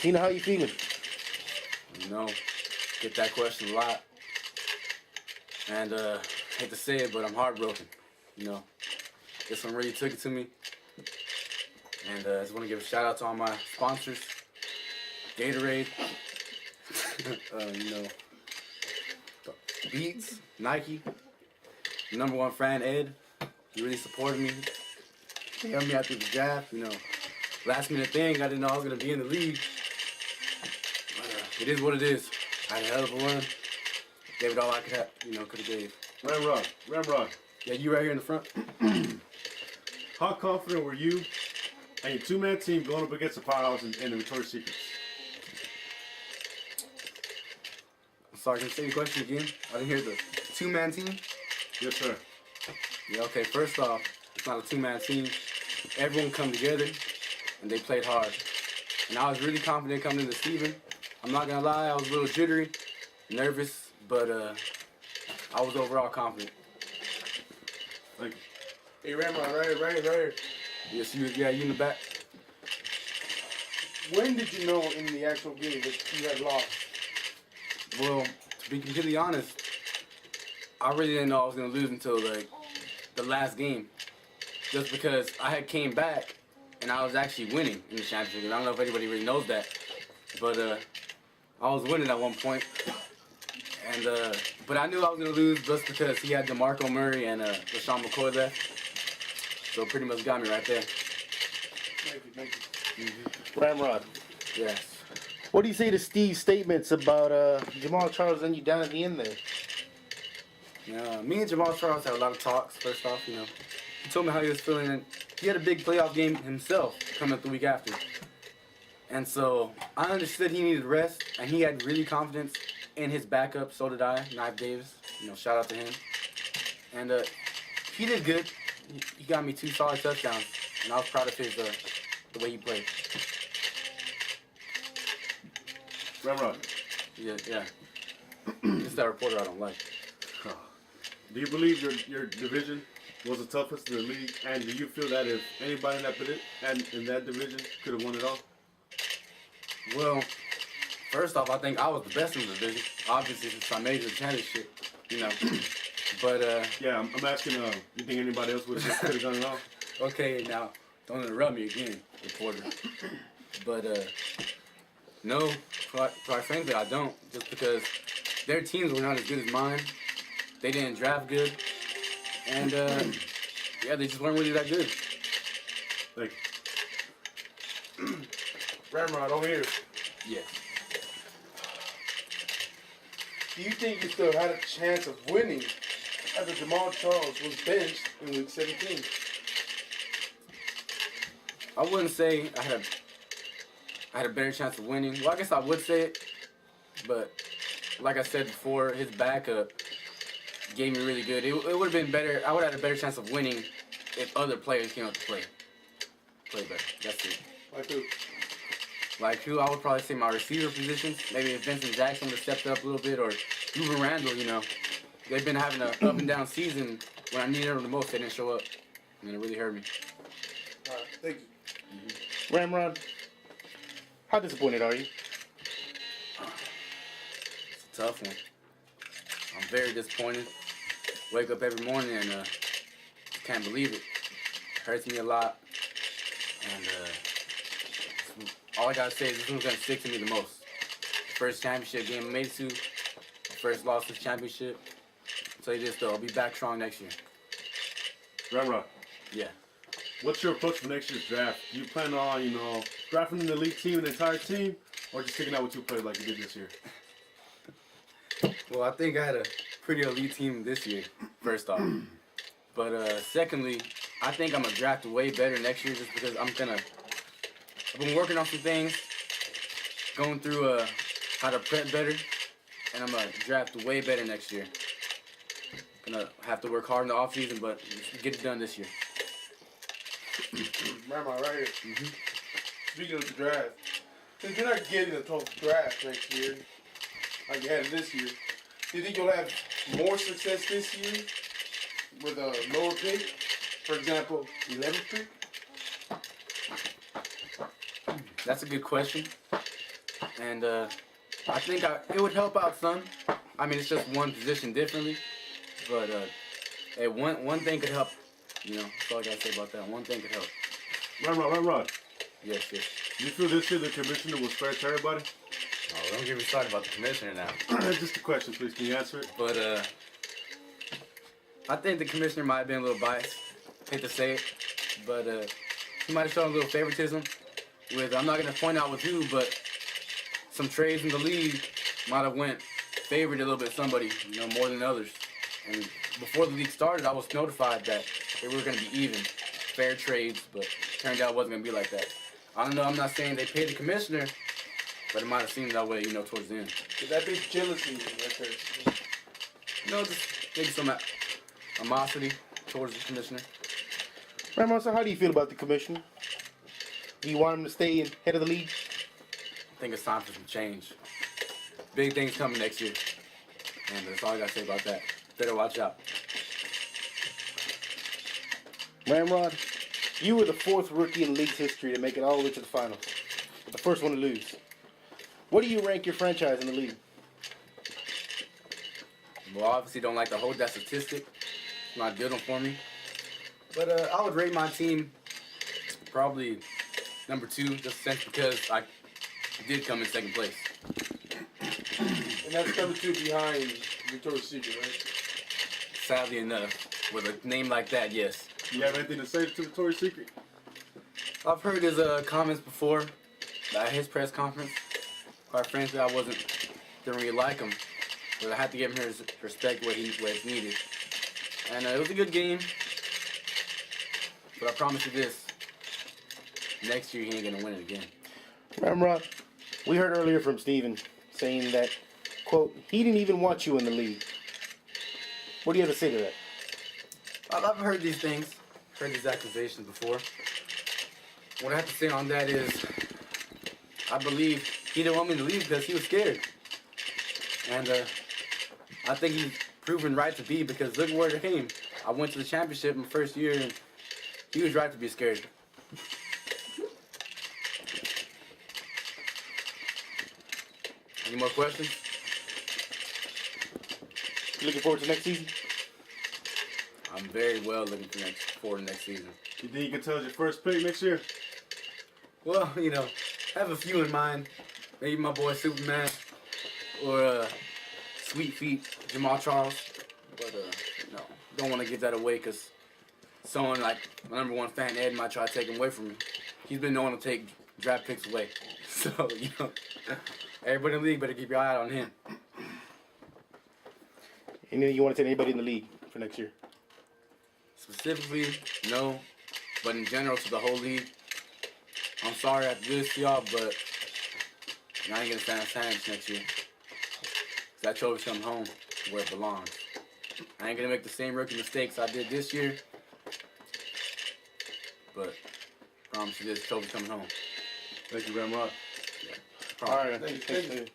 Faustino, how you feeling? You know, get that question a lot. And hate to say it, but I'm heartbroken. You know, this one really took it to me. And I just want to give a shout out to all my sponsors, Gatorade, you know, Beats, Nike, number one fan Ed. He really supported me. He helped me out through the draft. You know, last minute thing. I didn't know I was gonna be in the league. But it is what it is. I had a hell of a run. Gave it all I could have. You know, could have gave. Ramrod. Yeah, you right here in the front. How confident were you and your two-man team going up against the powerhouse in the Victoria's Secrets? I'm sorry, can you say the question again? I didn't hear the two-man team. Yes, sir. Yeah, okay, first off, it's not a two-man team. Everyone come together, and they played hard. And I was really confident coming into Steven. I'm not gonna lie, I was a little jittery, nervous, but I was overall confident. Thank you. Hey, Ramrod, right here. Yes, you in the back. When did you know in the actual game that you had lost? Well, to be completely honest, I really didn't know I was gonna lose until like the last game. Just because I had came back and I was actually winning in the championship. I don't know if anybody really knows that, but I was winning at one point. And but I knew I was gonna lose just because he had DeMarco Murray and LaShawn McCoy left. So pretty much got me right there. Thank you. Ramrod, Yes. what do you say to Steve's statements about Jamal Charles and you down at the end there? Yeah, me and Jamal Charles had a lot of talks. First off, you know, he told me how he was feeling, and he had a big playoff game himself coming up the week after. And so I understood he needed rest, and he had really confidence in his backup. So did I, Knife Davis. You know, shout out to him. And he did good. He got me 2 solid touchdowns, and I was proud of his the way he played. Ramrod, Yeah. It's that reporter I don't like. do you believe your division was the toughest in the league? And do you feel that if anybody in that division could have won it all? Well, first off, I think I was the best in the division. Obviously, since I made the championship, you know. But Yeah, I'm asking. You think anybody else could have done it all? okay, now don't interrupt me again, reporter. But no, quite frankly, I don't. Just because their teams were not as good as mine. They didn't draft good, and yeah, they just weren't really that good. Like, Ramrod, over here. Yeah. Do you think you still had a chance of winning after Jamal Charles was benched in Week 17? I wouldn't say I had a better chance of winning. Well, I guess I would say it, but like I said before, his backup gave me really good. It would have been better. I would have had a better chance of winning if other players came up to play better. That's it. Like who? Like who? I would probably say my receiver positions. Maybe if Vincent Jackson would have stepped up a little bit, or Ruben Randall. You know, they've been having an up and down season. When I needed them the most, they didn't show up, and it really hurt me. All right, thank you. Ramrod, how disappointed are you? It's a tough one. I'm very disappointed. Wake up every morning and can't believe it. Hurts me a lot. And all I gotta say is this one's gonna stick to me the most. First championship game I made it to. First loss to the championship. I'll tell you this though, I'll be back strong next year. Ramrod, Yeah. what's your approach for next year's draft? Do you plan on, drafting an elite team, an entire team, or just sticking out with 2 players like you did this year? Well, I think I had a pretty elite team this year, first off. But secondly, I think I'm gonna draft way better next year just because I've been working on some things, going through how to prep better, and I'm gonna draft way better next year. Gonna have to work hard in the off season, but get it done this year. Ramrod, right here. Speaking of the draft, since you're not getting a total draft next year, like you had this year, do you think you'll have more success this year with a lower pick? For example, 11th pick? That's a good question. and I think it would help out some. I mean, it's just one position differently, but hey, one thing could help. You know, that's all I gotta say about that. One thing could help. Rod. Yes. Do you feel this year the commissioner was fair to everybody? Oh, don't get me started about the commissioner now. Just a question, please. Can you answer it? But I think the commissioner might have been a little biased. Hate to say it, but he might have shown a little favoritism with, I'm not going to point out with who, but some trades in the league might have went favored a little bit somebody, you know, more than others. And before the league started, I was notified that they were going to be even, fair trades, but turned out it wasn't going to be like that. I don't know, I'm not saying they paid the commissioner, but it might have seemed that way, you know, towards the end. Could that be jealousy right there? No, just maybe some animosity towards the commissioner. Ramon, so how do you feel about the commissioner? Do you want him to stay in head of the league? I think it's time for some change. Big things coming next year. And that's all I got to say about that. Better watch out. Ramrod, you were the fourth rookie in the league's history to make it all the way to the finals, but the first one to lose. What do you rank your franchise in the league? Well, obviously don't like to hold that statistic. It's not a good one for me. But I would rate my team probably number 2, just since because I did come in second place. And that's number 2 behind Victoria's Secret, right? Sadly enough, with a name like that, yes. Do you have anything to say to Victoria's Secret? I've heard his comments before at his press conference. Quite frankly, didn't really like him, but I had to give him his respect where it's needed. And it was a good game, but I promise you this: next year he ain't gonna win it again. Ramrod, we heard earlier from Steven saying that, quote, he didn't even want you in the league. What do you have to say to that? I've heard these things, heard these accusations before. What I have to say on that is, I believe he didn't want me to leave because he was scared. And I think he's proven right to be, because look where it came. I went to the championship my first year, and he was right to be scared. Any more questions? You looking forward to next season? I'm very well looking forward to next season. You think you can tell us your first pick next year? Well, you know, I have a few in mind. Maybe my boy Superman, or Sweet Feet Jamal Charles. But no, don't want to give that away, because someone like my number 1 fan, Ed, might try to take him away from me. He's been known to take draft picks away. So, you know, everybody in the league better keep your eye out on him. Anything you want to tell anybody in the league for next year? Specifically, no. But in general, to the whole league, I'm sorry I have to do this to y'all, but I ain't going to stand a chance next year. Because that trophy's coming home where it belongs. I ain't going to make the same rookie mistakes I did this year. But I promise you this trophy's coming home. Thank you, Ramrod. Yeah, All right. Thank you.